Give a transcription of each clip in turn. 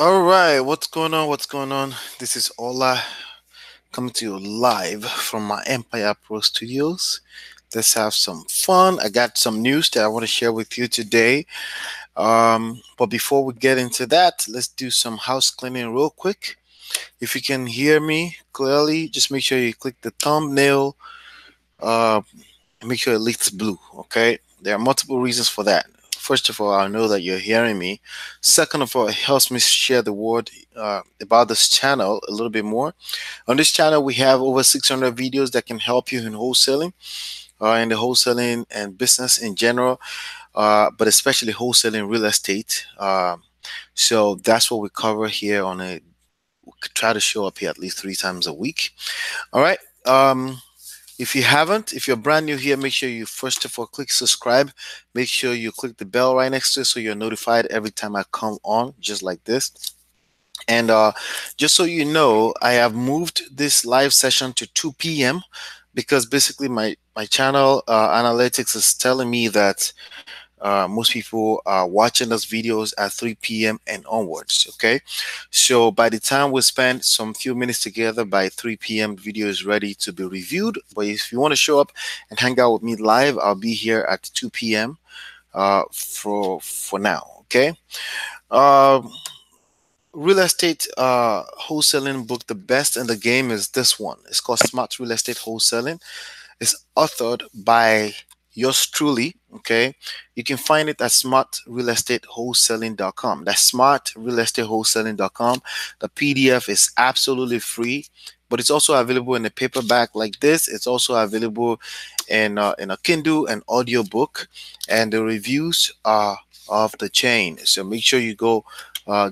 All right, what's going on? What's going on? This is Ola coming to you live from my Empire Pro Studios. Let's have some fun. I got some news that I want to share with you today. But before we get into that, let's do some house cleaning real quick. If you can hear me clearly, just make sure you click the thumbnail. Uh, Make sure it leaks blue. Okay, there are multiple reasons for that. First of all, I know that you're hearing me. Second of all, it helps me share the word about this channel a little bit more. On this channel, we have over 600 videos that can help you in wholesaling, in the wholesaling and business in general, but especially wholesaling real estate. So that's what we cover here on a. We try to show up here at least 3 times a week. All right. If you haven't, if you're brand new here, make sure you first of all click subscribe. Make sure you click the bell right next to it so you're notified every time I come on, just like this. And just so you know, I have moved this live session to 2 p.m. because basically my channel analytics is telling me that most people are watching those videos at 3 p.m. and onwards. Okay, so by the time we spend some few minutes together, by 3 p.m. the video is ready to be reviewed. But if you want to show up and hang out with me live, I'll be here at 2 p.m. For now. Okay. Uh, Real estate wholesaling book, the best in the game is this one. It's called Smart Real Estate Wholesaling. It's authored by yours truly. Okay, you can find it at smartrealestatewholesaling.com. That's smartrealestatewholesaling.com. The PDF is absolutely free, but it's also available in a paperback like this. It's also available in a Kindle and audio book, and the reviews are off the chain. So make sure you go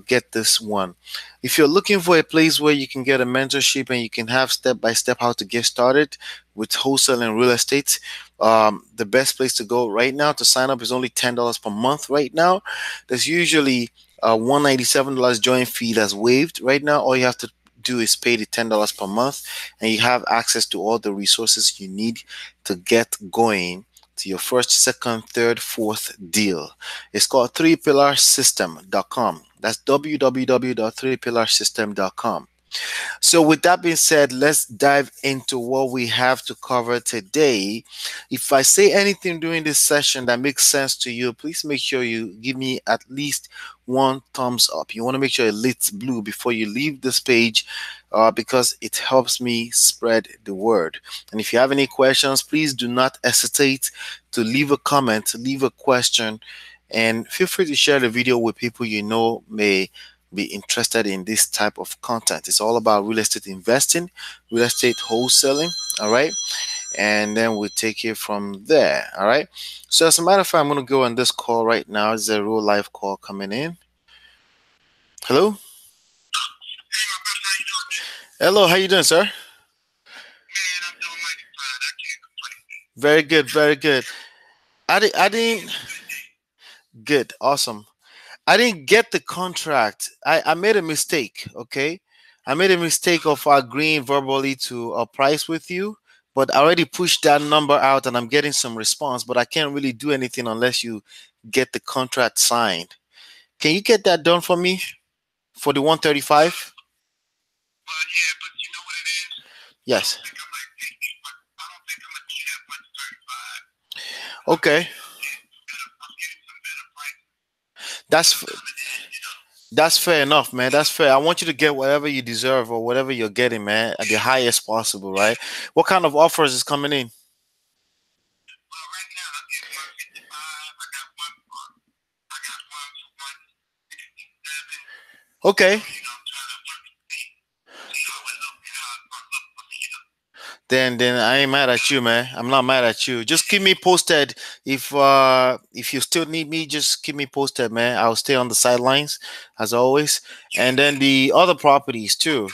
get this one. If you're looking for a place where you can get a mentorship and you can have step by step how to get started with wholesale and real estate, the best place to go right now to sign up is only $10 per month. Right now, there's usually a $197 join fee that's waived. Right now, all you have to do is pay the $10 per month, and you have access to all the resources you need to get going to your first, second, third, fourth deal. It's called 3pillarsystem.com. That's www.3pillarsystem.com. So, with that being said, let's dive into what we have to cover today. If I say anything during this session that makes sense to you, please make sure you give me at least one thumbs up. You want to make sure it lit blue before you leave this page because it helps me spread the word. And if you have any questions, please do not hesitate to leave a comment, leave a question, and feel free to share the video with people you know may be interested in this type of content. It's all about real estate investing, real estate wholesaling. All right. And then we take it from there. All right. So, as a matter of fact, I'm going to go on this call right now. It's a real live call coming in. Hello. Hello. How you doing, sir? Very good. Very good. I didn't. Good. Awesome. I didn't get the contract. I made a mistake. Okay. I made a mistake of agreeing verbally to a price with you, but I already pushed that number out and I'm getting some response, but I can't really do anything unless you get the contract signed. Can you get that done for me for the 135? Yes. Okay. That's that's fair enough, man. That's fair. I want you to get whatever you deserve or whatever you're getting, man, at the highest possible, right? What kind of offers is coming in? Okay. Then I ain't mad at you, man. I'm not mad at you. Just keep me posted. If you still need me, just keep me posted, man. I'll stay on the sidelines as always. And then the other properties too.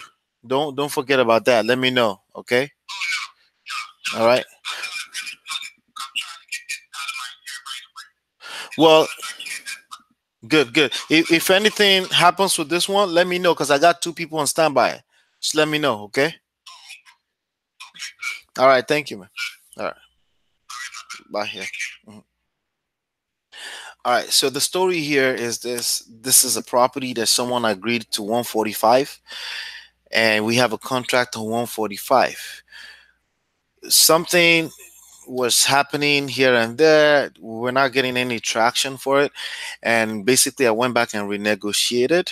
Don't forget about that. Let me know, okay? All right. Well, good, good. If anything happens with this one, let me know because I got 2 people on standby. Just let me know, okay? All right, thank you, man. All right, bye here. Mhm. All right. So the story here is this. This is a property that someone agreed to 145, and we have a contract on 145. Something was happening here and there. We're not getting any traction for it, and basically, I went back and renegotiated,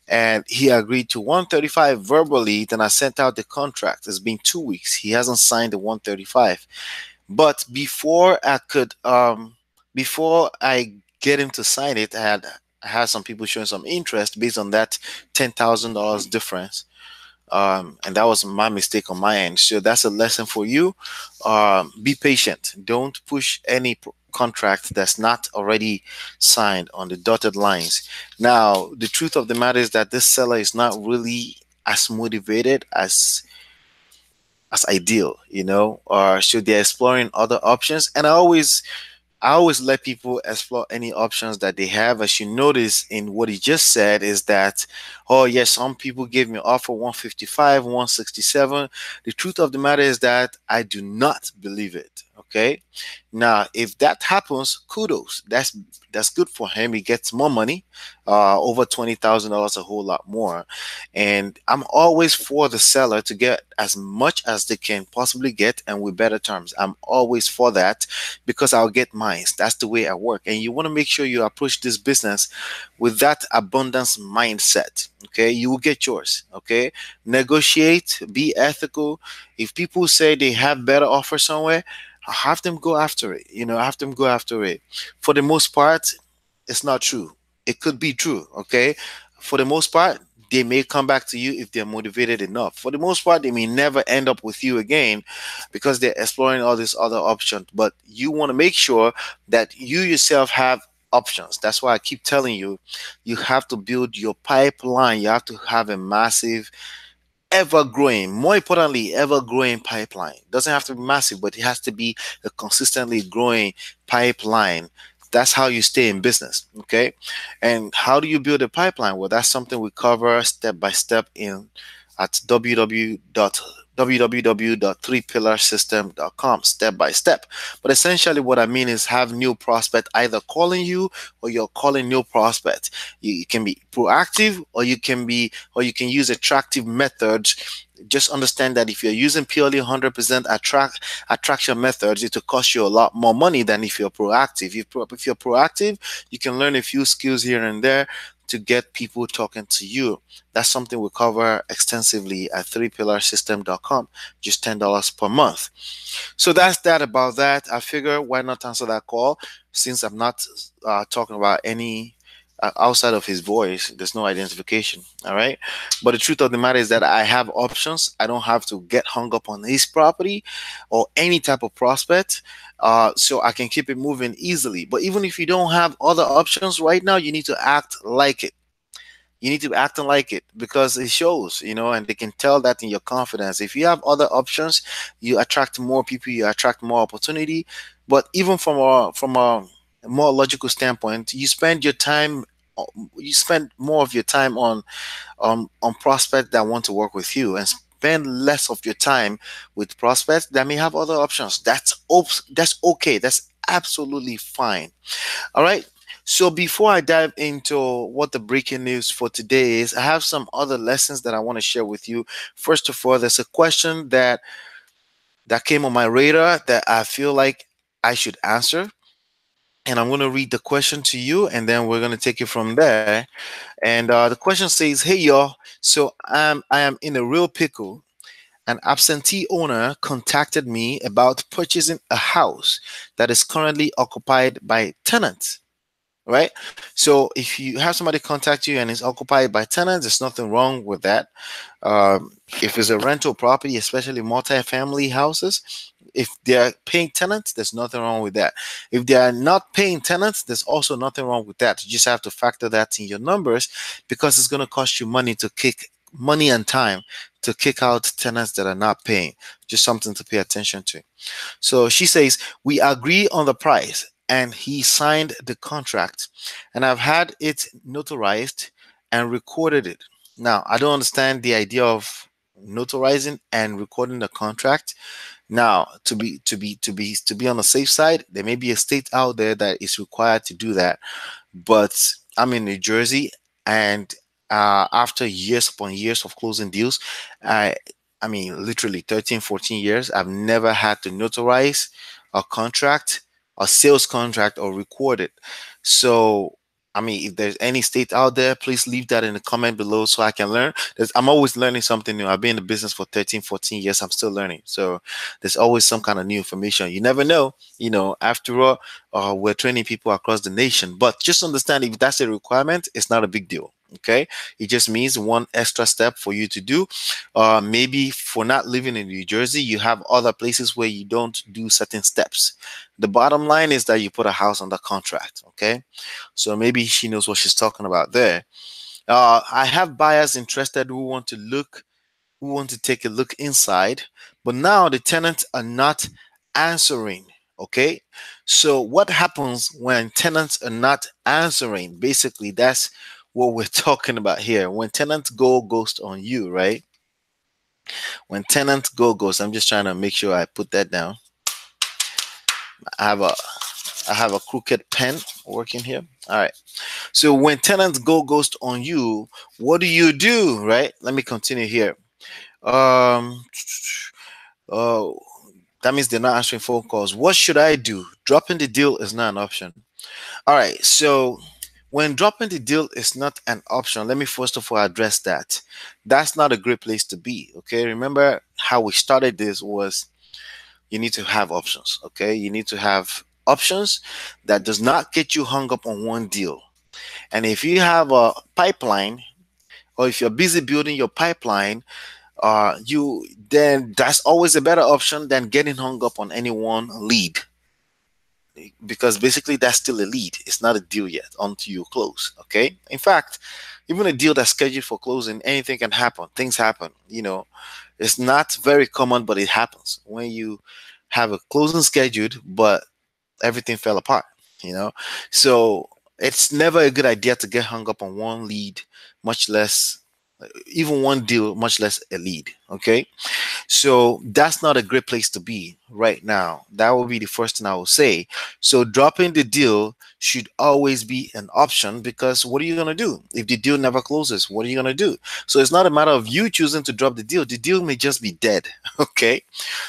and he agreed to 135 verbally. Then I sent out the contract. It's been 2 weeks. He hasn't signed the 135. But before I get him to sign it, I had some people showing some interest based on that $10,000 difference. And that was my mistake on my end. So that's a lesson for you. Be patient. Don't push any contract that's not already signed on the dotted lines. Now, the truth of the matter is that this seller is not really as motivated as ideal, or so they're exploring other options. And I always let people explore any options that they have. As you notice in what he just said, is that, oh yes, some people gave me offer 155, 167. The truth of the matter is that I do not believe it. Okay. Now, if that happens, kudos. That's good for him. He gets more money, over $20,000, a whole lot more. And I'm always for the seller to get as much as they can possibly get, and with better terms. I'm always for that, because I'll get mine. That's the way I work. And you want to make sure you approach this business with that abundance mindset. Okay, you will get yours. Okay, negotiate, be ethical. If people say they have better offer somewhere, have them go after it. Have them go after it. For the most part, it's not true. It could be true. Okay, for the most part, they may come back to you if they're motivated enough. For the most part, they may never end up with you again, because they're exploring all these other options. But you want to make sure that you yourself have options. That's why I keep telling you, you have to build your pipeline. You have to have a massive, ever growing, more importantly, ever growing pipeline. Doesn't have to be massive, but it has to be a consistently growing pipeline. That's how you stay in business. Okay. And how do you build a pipeline? Well, that's something we cover step by step in at www.3pillarsystem.com, step by step. But essentially what I mean is, have new prospect either calling you, or you're calling new prospect. You can be proactive, or you can use attractive methods. Just understand that if you're using purely 100% attraction methods, it will cost you a lot more money than if you're proactive. If you're proactive, you can learn a few skills here and there to get people talking to you. That's something we cover extensively at 3pillarsystem.com, just $10 per month. So that's that about that. I figure, why not answer that call, since I'm not talking about any outside of his voice. There's no identification. All right. But the truth of the matter is that I have options. I don't have to get hung up on his property or any type of prospect. So I can keep it moving easily. But even if you don't have other options right now, you need to act like it. You need to be acting like it, because it shows, and they can tell that in your confidence. If you have other options, you attract more people, you attract more opportunity. But even from a more logical standpoint, you spend more of your time on prospects that want to work with you, and spend less of your time with prospects that may have other options. That's okay. That's absolutely fine. All right. So before I dive into what the breaking news for today is, I have some other lessons that I want to share with you. First of all, there's a question that came on my radar that I feel like I should answer. And I'm going to read the question to you, and then we're going to take it from there. And the question says, "Hey y'all, so I am in a real pickle. An absentee owner contacted me about purchasing a house that is currently occupied by tenants." Right? So if you have somebody contact you and it's occupied by tenants, there's nothing wrong with that. If it's a rental property, especially multi-family houses, if they're paying tenants, there's nothing wrong with that. If they are not paying tenants, there's also nothing wrong with that. You just have to factor that in your numbers, because it's going to cost you money and time to kick out tenants that are not paying. Just something to pay attention to. So she says, "We agree on the price and he signed the contract, and I've had it notarized and recorded it." Now, I don't understand the idea of notarizing and recording the contract. Now, to be on the safe side, there may be a state out there that is required to do that, but I'm in New Jersey, and after years upon years of closing deals, I I mean literally 13, 14 years, I've never had to notarize a contract, a sales contract, or record it. So I mean, if there's any state out there, please leave that in the comment below so I can learn. I'm always learning something new. I've been in the business for 13, 14 years. I'm still learning. So there's always some kind of new information. You never know. After all, we're training people across the nation. But just understand, if that's a requirement, it's not a big deal. Okay, it just means one extra step for you to do. Maybe for not living in New Jersey, you have other places where you don't do certain steps. The bottom line is that you put a house under contract. Okay, so maybe she knows what she's talking about there. I have buyers interested who want to take a look inside, but now the tenants are not answering. Okay, so what happens when tenants are not answering? Basically, that's what we're talking about here. When tenants go ghost on you, right? When tenants go ghost, I'm just trying to make sure I put that down. I have a I have a crooked pen working here. All right. So when tenants go ghost on you, what do? Right? Let me continue here. Um, uh, that means they're not answering phone calls. What should I do? Dropping the deal is not an option. All right. So when dropping the deal is not an option, let me first of all address that. That's not a great place to be. Okay. Remember how we started this was you need to have options. Okay. You need to have options that does not get you hung up on one deal. And if you have a pipeline, or if you're busy building your pipeline, you then that's always a better option than getting hung up on any one lead, because basically that's still a lead. It's not a deal yet until you close. Okay. In fact, even a deal that's scheduled for closing, anything can happen. Things happen. It's not very common, but it happens when you have a closing scheduled, but everything fell apart. You know, so it's never a good idea to get hung up on one lead, much less even one deal, much less a lead. Okay, so that's not a great place to be right now. That will be the first thing I will say. So dropping the deal should always be an option, because what are you going to do if the deal never closes? What are you going to do? So it's not a matter of you choosing to drop the deal. The deal may just be dead. Okay,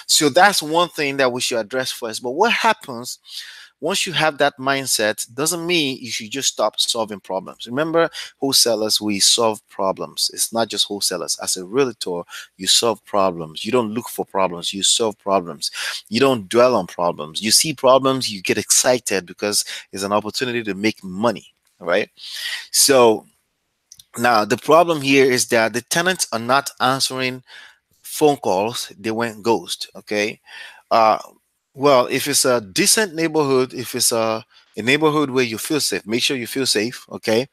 so that's one thing that we should address first. But what happens once you have that mindset doesn't mean you should just stop solving problems. Remember, wholesalers, we solve problems. It's not just wholesalers. As a realtor, you solve problems. You don't look for problems, you solve problems. You don't dwell on problems. You see problems, you get excited because it's an opportunity to make money. Right? So now the problem here is that the tenants are not answering phone calls. They went ghost. Okay. uh well, if it's a decent neighborhood, if it's a neighborhood where you feel safe, make sure you feel safe. Okay,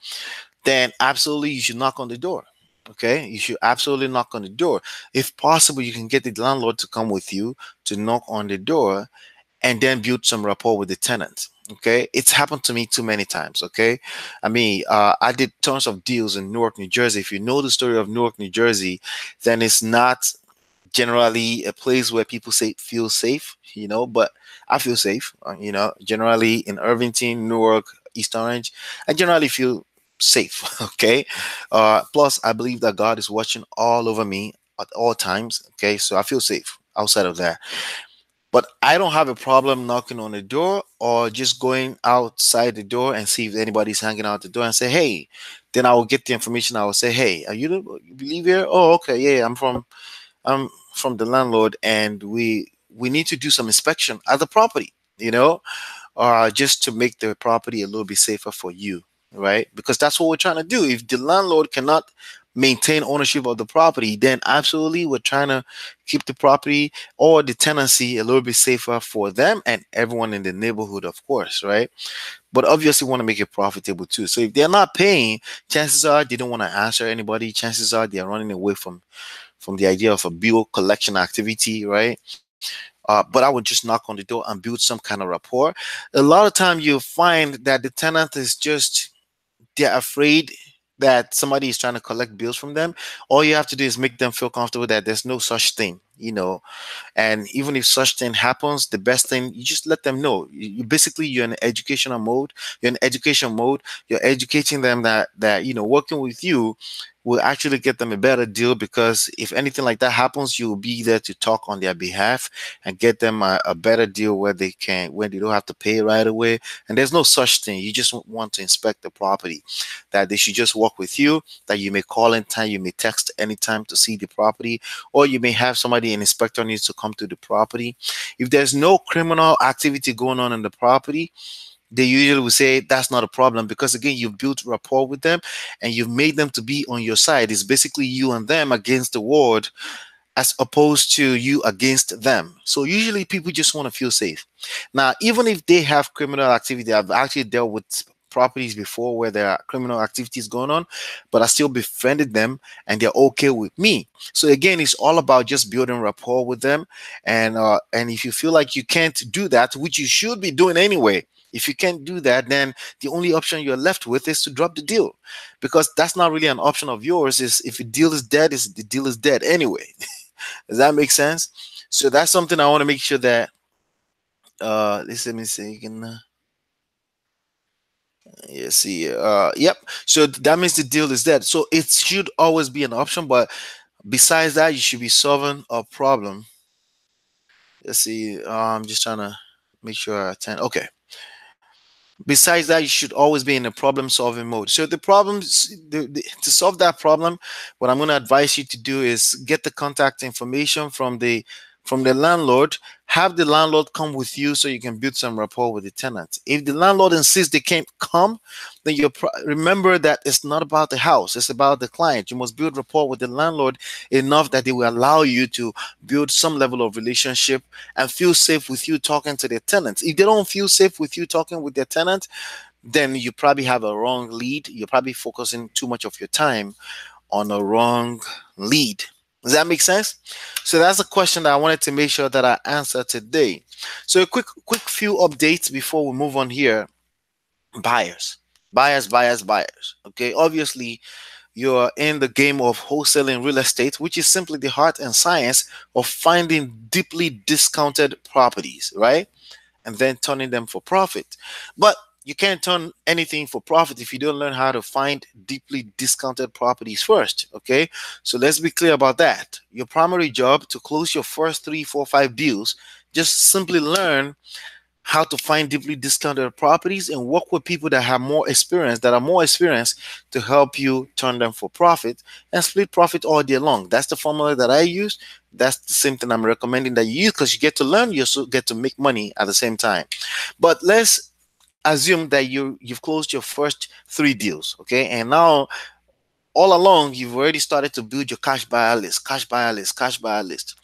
then absolutely you should knock on the door. Okay, you should absolutely knock on the door. If possible, you can get the landlord to come with you to knock on the door, and then build some rapport with the tenant. Okay, it's happened to me too many times. Okay, I mean, I did tons of deals in Newark, New Jersey. If you know the story of Newark, New Jersey, then it's not generally a place where people say feel safe, but I feel safe. Generally in Irvington, Newark, East Orange, I generally feel safe. Okay, plus I believe that God is watching all over me at all times. Okay, so I feel safe outside of that. But I don't have a problem knocking on the door or just going outside the door and see if anybody's hanging out the door and say, hey. Then I will get the information. I will say, hey, are you live here? Oh, okay, yeah, I'm from the landlord, and we need to do some inspection at the property, just to make the property a little bit safer for you, right? Because that's what we're trying to do. If the landlord cannot maintain ownership of the property, then absolutely we're trying to keep the property or the tenancy a little bit safer for them and everyone in the neighborhood, of course, right? But obviously want to make it profitable too. So if they're not paying, chances are they don't want to answer anybody. Chances are they're running away from the idea of a bill collection activity, right? But I would just knock on the door and build some kind of rapport. A lot of time you'll find that the tenant is just, they're afraid that somebody is trying to collect bills from them. All you have to do is make them feel comfortable that there's no such thing. And even if such thing happens, the best thing, you just let them know. You basically, you're in educational mode. You're in education mode. You're educating them that working with you will actually get them a better deal, because if anything like that happens, you will be there to talk on their behalf and get them a better deal where they don't have to pay right away. And there's no such thing. You just want to inspect the property, that they should just work with you, that you may call anytime, you may text anytime to see the property, or you may have somebody, an inspector needs to come to the property. If there's no criminal activity going on in the property, they usually will say that's not a problem, because again, you've built rapport with them and you've made them to be on your side. It's basically you and them against the world, as opposed to you against them. So usually people just want to feel safe. Now, even if they have criminal activity, I've actually dealt with properties before where there are criminal activities going on, but I still befriended them and they're okay with me. So again, it's all about just building rapport with them. And if you feel like you can't do that, which you should be doing anyway, if you can't do that, then the only option you're left with is to drop the deal, because that's not really an option of yours. Is if a deal is dead, is the deal is dead anyway. Does that make sense? So that's something I want to make sure that let me see. You can yeah, see. Yep. So that means the deal is dead. So it should always be an option, but besides that, you should be solving a problem. Let's see. I'm just trying to make sure I attend. Okay. Besides that, you should always be in a problem solving mode. So to solve that problem, what I'm going to advise you to do is get the contact information from the landlord. Have the landlord come with you so you can build some rapport with the tenant. If the landlord insists they can't come, then remember that it's not about the house, it's about the client. You must build rapport with the landlord enough that they will allow you to build some level of relationship and feel safe with you talking to their tenants. If they don't feel safe with you talking with their tenant, then you probably have a wrong lead. You're probably focusing too much of your time on a wrong lead. Does that make sense? So that's a question that I wanted to make sure that I answer today. So a quick few updates before we move on here. Buyers, buyers. Okay, obviously you're in the game of wholesaling real estate, which is simply the art and science of finding deeply discounted properties, right? And then turning them for profit. But you can't turn anything for profit if you don't learn how to find deeply discounted properties first. Okay, so let's be clear about that. Your primary job to close your first 3 4 5 deals, just simply learn how to find deeply discounted properties and work with people that have more experience, that are more experienced, to help you turn them for profit and split profit all day long. That's the formula that I use. That's the same thing I'm recommending that you use, because you get to learn, you also get to make money at the same time. But let's assume that you've closed your first 3 deals, okay, and now all along you've already started to build your cash buyer list, cash buyer list.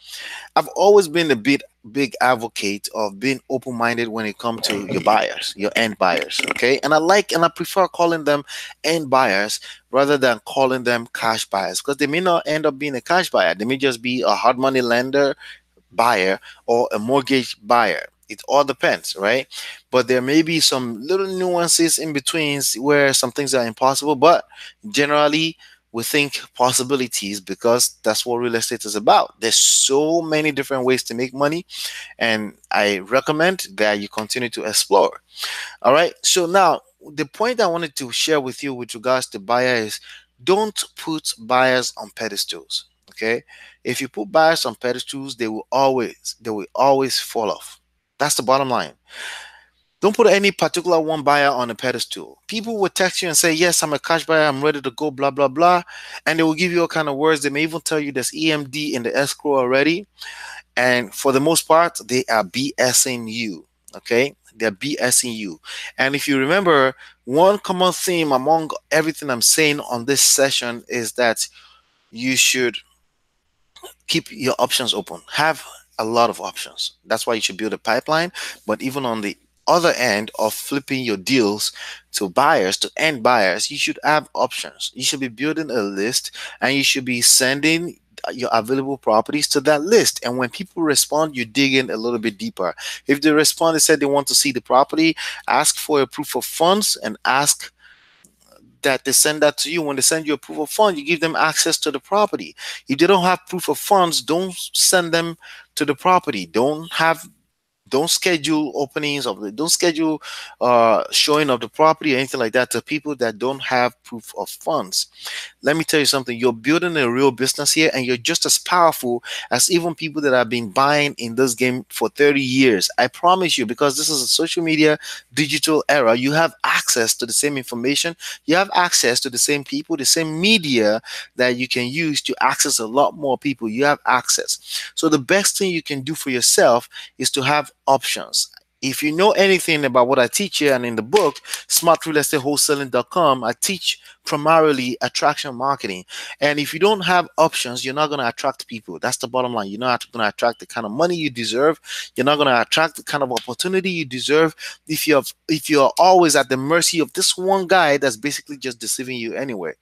I've always been a big advocate of being open-minded when it comes to your buyers, your end buyers, okay? And I prefer calling them end buyers rather than calling them cash buyers, because they may not end up being a cash buyer. They may just be a hard money lender buyer or a mortgage buyer. It all depends, right? But there may be some little nuances in between where some things are impossible, but generally we think possibilities, because that's what real estate is about. There's so many different ways to make money, and I recommend that you continue to explore. All right. So now the point I wanted to share with you with regards to buyer is, don't put buyers on pedestals. Okay. If you put buyers on pedestals, they will always fall off. That's the bottom line. Don't put any particular one buyer on a pedestal. People will text you and say, yes, I'm a cash buyer, I'm ready to go, blah, blah, blah. And they will give you all kind of words. They may even tell you there's EMD in the escrow already. And for the most part, they are BSing you. Okay? They're BSing you. And if you remember, one common theme among everything I'm saying on this session is that you should keep your options open. Have a lot of options. That's why you should build a pipeline. But even on the other end of flipping your deals to buyers, to end buyers, you should have options. You should be building a list, and you should be sending your available properties to that list. And when people respond, you dig in a little bit deeper. If they respond, they said they want to see the property, ask for a proof of funds and ask that they send that to you. When they send you a proof of fund, you give them access to the property. If they don't have proof of funds, don't send them to the property. Don't schedule openings of the don't schedule showing of the property or anything like that to people that don't have proof of funds. Let me tell you something. You're building a real business here, and you're just as powerful as even people that have been buying in this game for 30 years. I promise you, because this is a social media digital era, you have access to the same information, you have access to the same people, the same media that you can use to access a lot more people. You have access. So the best thing you can do for yourself is to have options. If you know anything about what I teach here and in the book, smartrealestatewholesaling.com, I teach primarily attraction marketing. And if you don't have options, you're not going to attract people. That's the bottom line. You're not going to attract the kind of money you deserve. You're not going to attract the kind of opportunity you deserve if you're always at the mercy of this one guy that's basically just deceiving you anyway.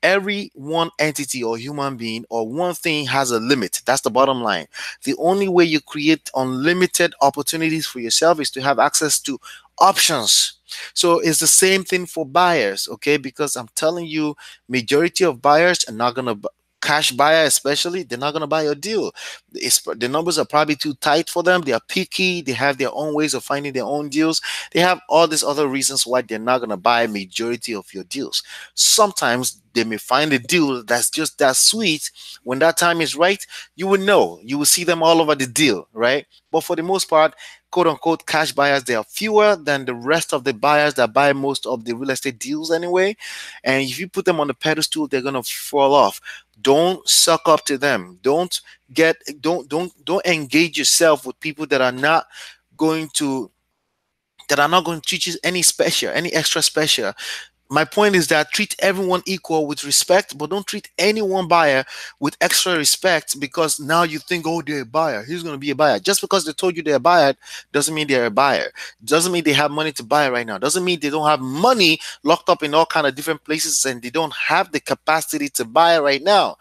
Every one entity or human being or one thing has a limit. That's the bottom line. The only way you create unlimited opportunities for yourself is to have access to options. So it's the same thing for buyers, okay? Because I'm telling you, majority of buyers are not gonna cash buyer especially, they're not going to buy your deal. The numbers are probably too tight for them. They are picky. They have their own ways of finding their own deals. They have all these other reasons why they're not going to buy majority of your deals. Sometimes they may find a deal that's just that sweet. When that time is right, you will know. You will see them all over the deal, right? But for the most part, quote unquote cash buyers, they are fewer than the rest of the buyers that buy most of the real estate deals anyway. And if you put them on the pedestal, they're gonna fall off. Don't suck up to them. Don't engage yourself with people going to that are not going to teach you any special, any extra special. My point is that treat everyone equal with respect, but don't treat any one buyer with extra respect because now you think, oh, they're a buyer. He's going to be a buyer. Just because they told you they're a buyer doesn't mean they're a buyer. Doesn't mean they have money to buy right now. Doesn't mean they don't have money locked up in all kind of different places and they don't have the capacity to buy right now.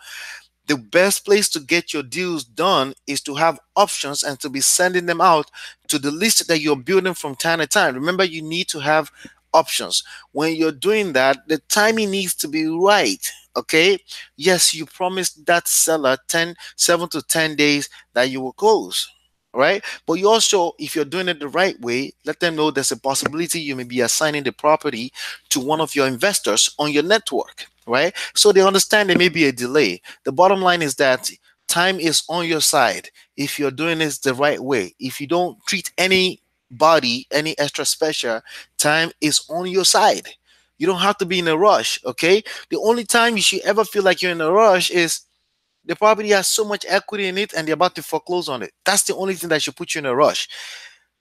The best place to get your deals done is to have options and to be sending them out to the list that you're building from time to time. Remember, you need to have options. When you're doing that, the timing needs to be right. Okay. Yes, you promised that seller 7 to 10 days that you will close. Right. But you also, if you're doing it the right way, let them know there's a possibility you may be assigning the property to one of your investors on your network. Right. So they understand there may be a delay. The bottom line is that time is on your side if you're doing this the right way. If you don't treat anybody any extra special, time is on your side. You don't have to be in a rush. Okay. The only time you should ever feel like you're in a rush is the property has so much equity in it and they're about to foreclose on it. That's the only thing that should put you in a rush.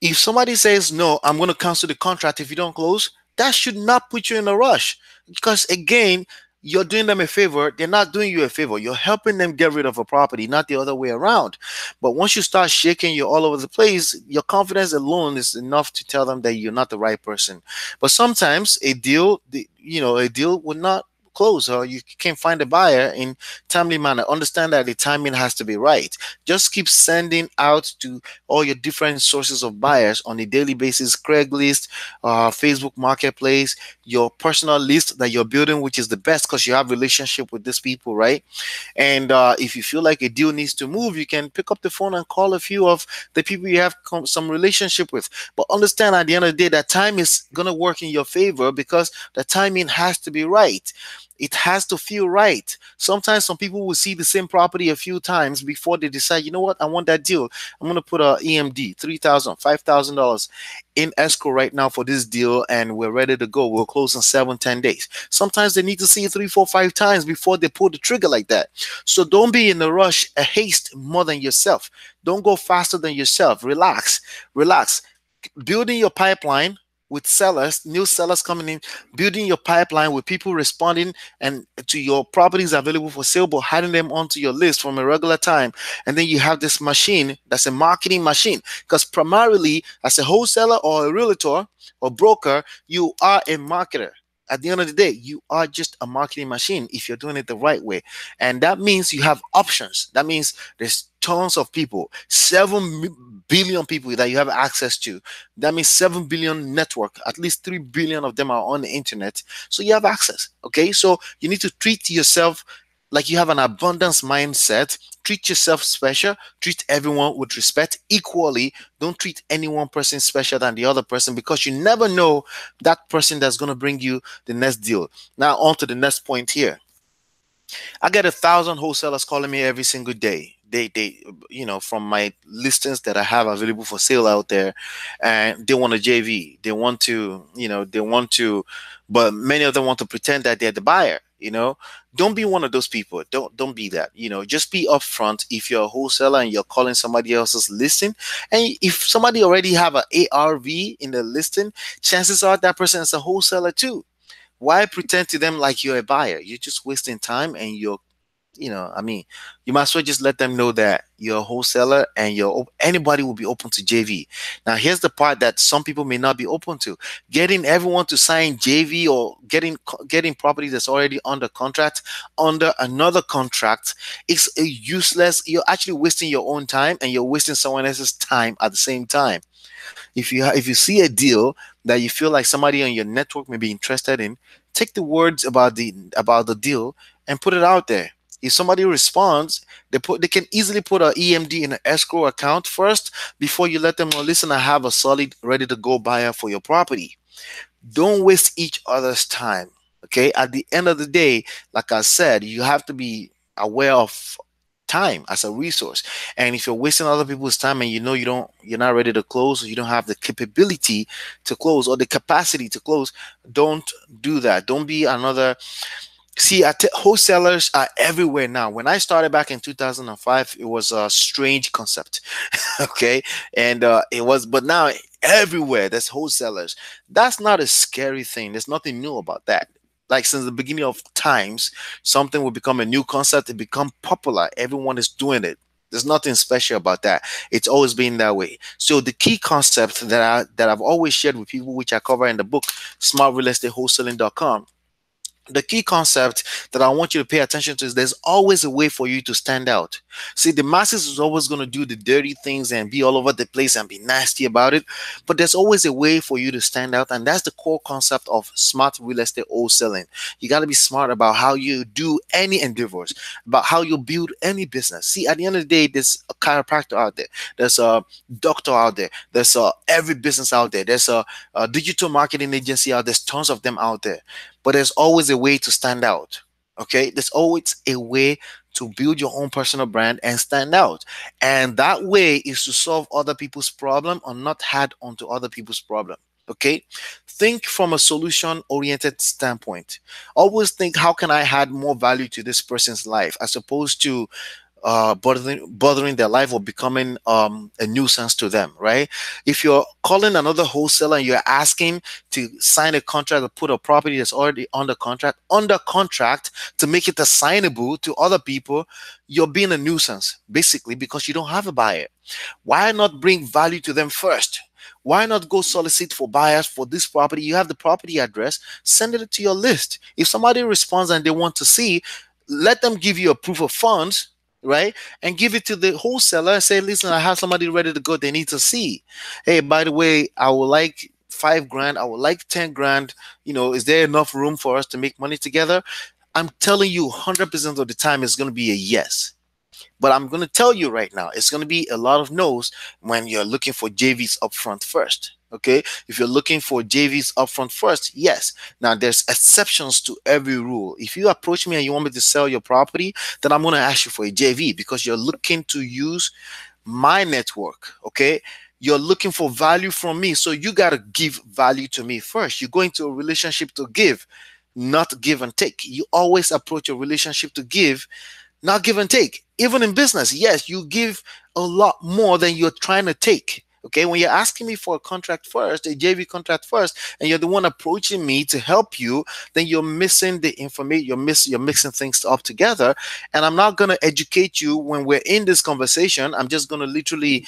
If somebody says, no, I'm going to cancel the contract if you don't close, that should not put you in a rush. Because again, you're doing them a favor. They're not doing you a favor. You're helping them get rid of a property, not the other way around. But once you start shaking, you're all over the place, your confidence alone is enough to tell them that you're not the right person. But sometimes a deal would not close or you can't find a buyer in timely manner. Understand that the timing has to be right. Just keep sending out to all your different sources of buyers on a daily basis. Craigslist, Facebook Marketplace, your personal list that you're building, which is the best because you have relationship with these people, right? And if you feel like a deal needs to move, you can pick up the phone and call a few of the people you have some relationship with. But understand at the end of the day that time is going to work in your favor because the timing has to be right. It has to feel right. Sometimes some people will see the same property a few times before they decide, you know what, I want that deal. I'm going to put a EMD, $3,000, $5,000 in escrow right now for this deal and we're ready to go. We'll close in 7-10 days. Sometimes they need to see it 3, 4, 5 times before they pull the trigger like that. So don't be in a rush, a haste more than yourself. Don't go faster than yourself. Relax. Building your pipeline with sellers, new sellers coming in, building your pipeline with people responding and to your properties available for sale, but adding them onto your list from a regular time. And then you have this machine that's a marketing machine. Because primarily, as a wholesaler or a realtor or broker, you are a marketer. At the end of the day, you are just a marketing machine if you're doing it the right way. And that means you have options. That means there's tons of people, 7 billion people that you have access to. That means 7 billion network, at least 3 billion of them are on the internet. So you have access. Okay. So you need to treat yourself like you have an abundance mindset. Treat yourself special. Treat everyone with respect equally. Don't treat any one person special than the other person, because you never know that person that's going to bring you the next deal. Now, on to the next point here. I get 1,000 wholesalers calling me every single day. From my listings that I have available for sale out there, and they want a JV. But many of them want to pretend that they're the buyer. Don't be one of those people. Don't be that. Just be upfront. If you're a wholesaler and you're calling somebody else's listing, and if somebody already have an ARV in the listing, chances are that person is a wholesaler too. Why pretend to them like you're a buyer? You're just wasting time, and you might as well just let them know that you're a wholesaler and anybody will be open to JV. Now, here's the part that some people may not be open to: getting everyone to sign JV, or getting property that's already under contract under another contract. It's a useless. You're actually wasting your own time, and you're wasting someone else's time at the same time. If you see a deal that you feel like somebody on your network may be interested in, take the words about the deal and put it out there. If somebody responds, they can easily put an EMD in an escrow account first before you let them know, listen, I have a solid ready to go buyer for your property. Don't waste each other's time. Okay. At the end of the day, like I said, you have to be aware of time as a resource. And if you're wasting other people's time, and you're not ready to close, or you don't have the capability to close or the capacity to close, don't do that. Don't be another. See, wholesalers are everywhere now. When I started back in 2005, it was a strange concept. Okay. And but now everywhere there's wholesalers. That's not a scary thing. There's nothing new about that. Like, since the beginning of times, something will become a new concept, it become popular, everyone is doing it. There's nothing special about that. It's always been that way. So the key concept that I've always shared with people, which I cover in the book smartrealestateWholesaling.com, the key concept that I want you to pay attention to is there's always a way for you to stand out. See, the masses is always going to do the dirty things and be all over the place and be nasty about it, but there's always a way for you to stand out, and that's the core concept of smart real estate wholesaling. You got to be smart about how you do any endeavors, about how you build any business. See, at the end of the day, there's a chiropractor out there, there's a doctor out there, there's every business out there, there's a digital marketing agency out there, there's tons of them out there. But there's always a way to stand out. Okay. There's always a way to build your own personal brand and stand out. And that way is to solve other people's problem, or not add onto other people's problem. Okay. Think from a solution oriented standpoint. Always think, how can I add more value to this person's life, as opposed to bothering their life or becoming a nuisance to them, right? If you're calling another wholesaler and you're asking to sign a contract or put a property that's already under contract to make it assignable to other people, you're being a nuisance, basically, because you don't have a buyer. Why not bring value to them first? Why not go solicit for buyers for this property? You have the property address, send it to your list. If somebody responds and they want to see, let them give you a proof of funds, right? And give it to the wholesaler and say, listen, I have somebody ready to go. They need to see. Hey, by the way, I would like 5 grand. I would like 10 grand. Is there enough room for us to make money together? I'm telling you, 100% of the time it's going to be a yes. But I'm going to tell you right now, it's going to be a lot of no's when you're looking for JVs upfront first. Okay. If you're looking for JVs upfront first, yes. Now, there's exceptions to every rule. If you approach me and you want me to sell your property, then I'm going to ask you for a JV, because you're looking to use my network. Okay. You're looking for value from me. So you got to give value to me first. You go into a relationship to give, not give and take. You always approach a relationship to give, not give and take. Even in business, yes, you give a lot more than you're trying to take. Okay, when you're asking me for a contract first, a JV contract first, and you're the one approaching me to help you, then you're missing the information. You're mixing things up together. And I'm not gonna educate you when we're in this conversation. I'm just gonna literally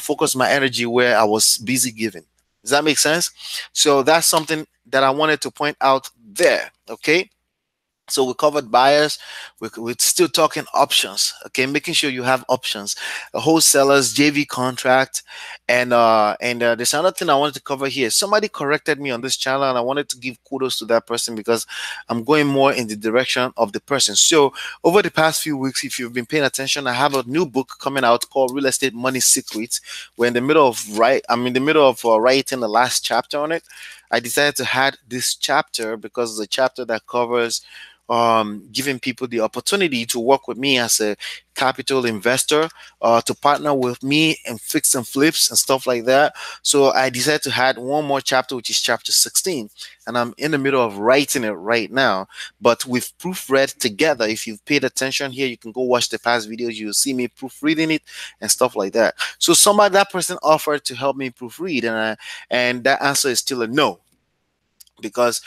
focus my energy where I was busy giving. Does that make sense? So that's something that I wanted to point out there. Okay, so we covered buyers. We're still talking options. Okay, making sure you have options, wholesalers, JV contract, and there's another thing I wanted to cover here. Somebody corrected me on this channel, and I wanted to give kudos to that person because I'm going more in the direction of the person. So over the past few weeks, if you've been paying attention, I have a new book coming out called Real Estate Money Secrets. We're in the middle of I'm in the middle of writing the last chapter on it. I decided to add this chapter because it's a chapter that covers giving people the opportunity to work with me as a capital investor, to partner with me and fix and flips and stuff like that. So I decided to add one more chapter, which is chapter 16. And I'm in the middle of writing it right now. But we've proofread together. If you've paid attention here, you can go watch the past videos. You'll see me proofreading it and stuff like that. So that person offered to help me proofread, and that answer is still a no, because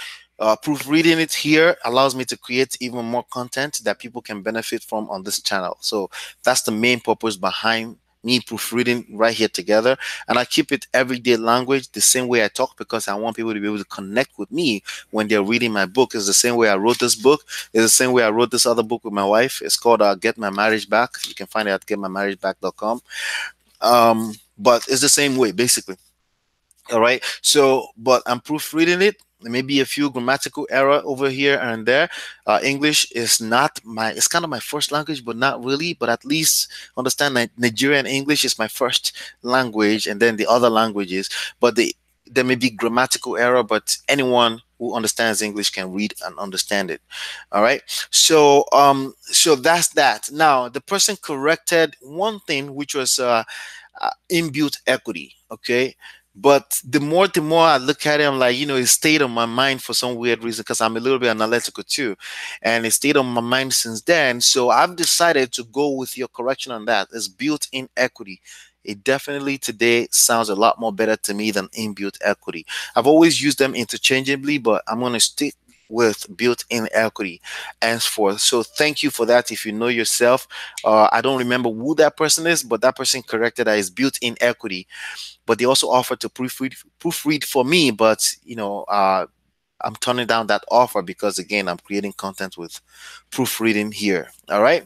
proofreading it here allows me to create even more content that people can benefit from on this channel. So that's the main purpose behind me proofreading right here together. And I keep it everyday language, the same way I talk, because I want people to be able to connect with me when they're reading my book. It's the same way I wrote this book. It's the same way I wrote this other book with my wife. It's called Get My Marriage Back. You can find it at getmymarriageback.com. But it's the same way, basically. All right. So, but I'm proofreading it. There may be a few grammatical error over here and there. English is not it's kind of my first language, but not really. But at least understand that Nigerian English is my first language, and then the other languages. But there may be grammatical error, but anyone who understands English can read and understand it. All right. So that's that. Now, the person corrected one thing, which was inbuilt equity. Okay. But the more I look at it, I'm like, it stayed on my mind for some weird reason, because I'm a little bit analytical too. And it stayed on my mind since then. So I've decided to go with your correction on that. It's built-in equity. It definitely today sounds a lot more better to me than inbuilt equity. I've always used them interchangeably, but I'm going to stick with built-in equity henceforth. So thank you for that. If you know yourself, I don't remember who that person is, but that person corrected that it's built-in equity. But they also offered to proofread for me, but I'm turning down that offer because, again, I'm creating content with proofreading here. All right.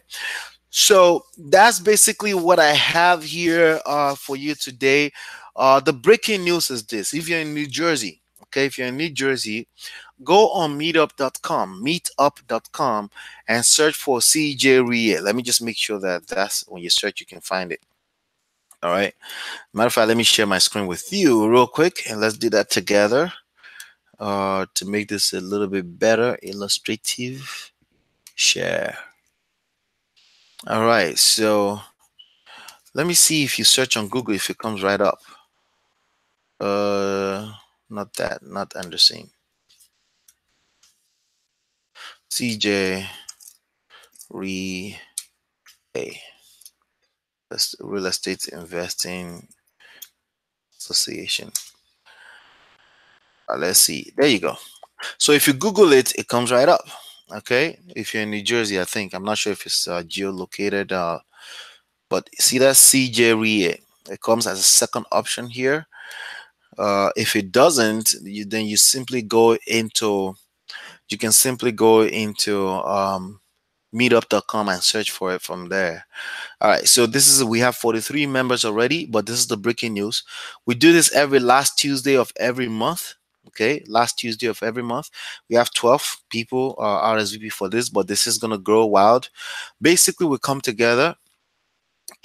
So that's basically what I have here for you today. The breaking news is this: if you're in New Jersey, okay, if you're in New Jersey, go on meetup.com, and search for CJ Rie. Let me just make sure that that's when you search, you can find it. All right. Matter of fact, let me share my screen with you real quick, and let's do that together to make this a little bit better, illustrative. Share. All right. So let me see if you search on Google if it comes right up. Not that, not Anderson. CJ Rie. That's Real Estate Investing Association. Let's see. There you go. So if you Google it, it comes right up. Okay. If you're in New Jersey, I think. I'm not sure if it's geolocated. But see that CJ Rie. It comes as a second option here. If it doesn't, then you simply go into. You can simply go into meetup.com and search for it from there. All right, so we have 43 members already, but this is the breaking news. We do this every last Tuesday of every month. Okay, last Tuesday of every month. We have 12 people RSVP for this, but this is gonna grow wild. Basically, we come together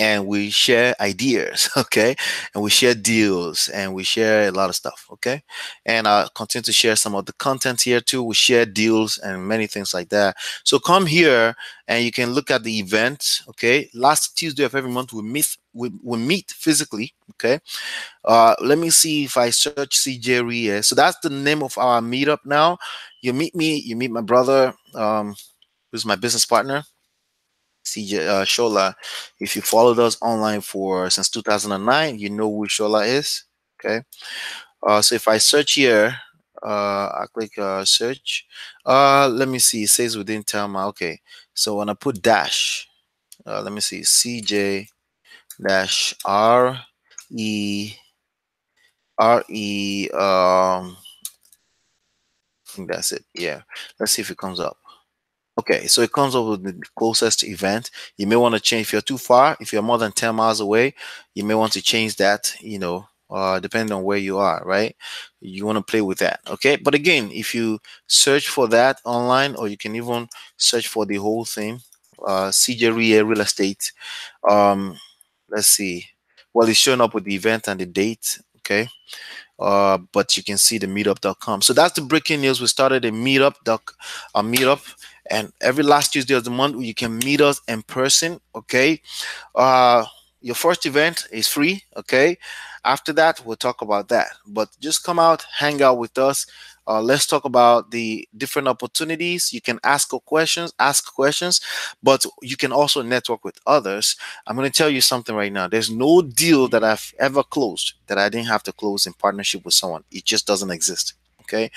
and we share ideas, okay, and we share deals, and we share a lot of stuff, okay, and I'll continue to share some of the content here too. We share deals and many things like that. So come here and you can look at the event. Okay, last Tuesday of every month we meet physically. Okay, let me see if I search CJ Rie. So that's the name of our meetup now. You meet me, you meet my brother, who's my business partner, CJ Shola. If you followed us online for since 2009, you know who Shola is. Okay. So if I search here, I click search. Let me see. It says within time. Okay. So when I put dash, let me see. CJ dash R E think that's it. Yeah. Let's see if it comes up. Okay, so it comes up with the closest event. You may want to change if you're too far. If you're more than 10 miles away, you may want to change that, depending on where you are, right? You want to play with that. Okay. But again, if you search for that online, or you can even search for the whole thing, CJ Real Estate. Um, let's see. Well, it's showing up with the event and the date. Okay. But you can see the meetup.com. So that's the breaking news. We started a meetup, and every last Tuesday of the month you can meet us in person. Okay. uh your first event is free. Okay. After that, we'll talk about that, but just come out, hang out with us. Let's talk about the different opportunities. You can ask questions, but you can also network with others. I'm going to tell you something right now. There's no deal that I've ever closed that I didn't have to close in partnership with someone. It just doesn't exist. Okay.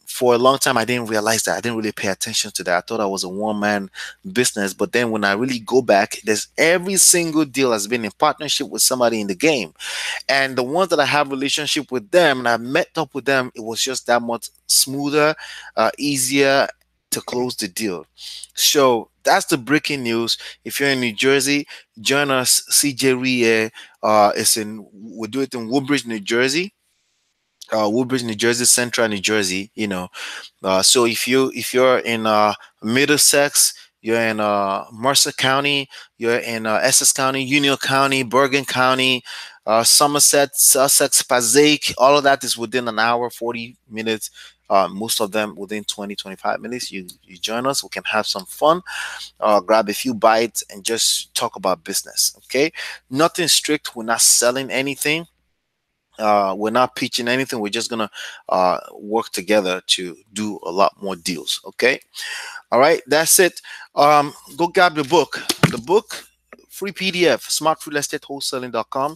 For a long time, I didn't realize that. I didn't really pay attention to that. I thought I was a one man business. But then when I really go back, there's every single deal has been in partnership with somebody in the game. And the ones that I have relationship with them and I met up with them, it was just that much smoother, easier to close the deal. So that's the breaking news. If you're in New Jersey, join us. CJ Rie, we'll do it in Woodbridge, New Jersey. Woodbridge, New Jersey, Central New Jersey. So if you're in Middlesex, you're in Mercer County, you're in Essex County, Union County, Bergen County, Somerset, Sussex, Passaic, all of that is within an hour, 40 minutes. Most of them within 20, 25 minutes. You join us. We can have some fun, grab a few bites, and just talk about business. Okay, nothing strict. We're not selling anything. We're not pitching anything. We're just gonna work together to do a lot more deals. Okay. All right. That's it. Go grab the book. The book, free PDF, smartrealestateWholesaling.com.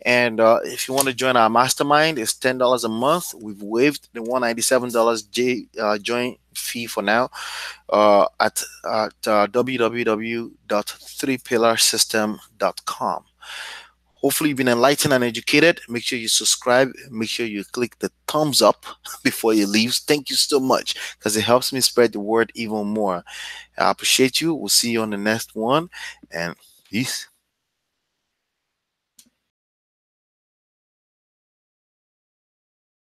And if you want to join our mastermind, it's $10 a month. We've waived the $197 join fee for now, at www.threepillarsystem.com. Hopefully, you've been enlightened and educated. Make sure you subscribe. Make sure you click the thumbs up before you leave. Thank you so much, because it helps me spread the word even more. I appreciate you. We'll see you on the next one, and peace.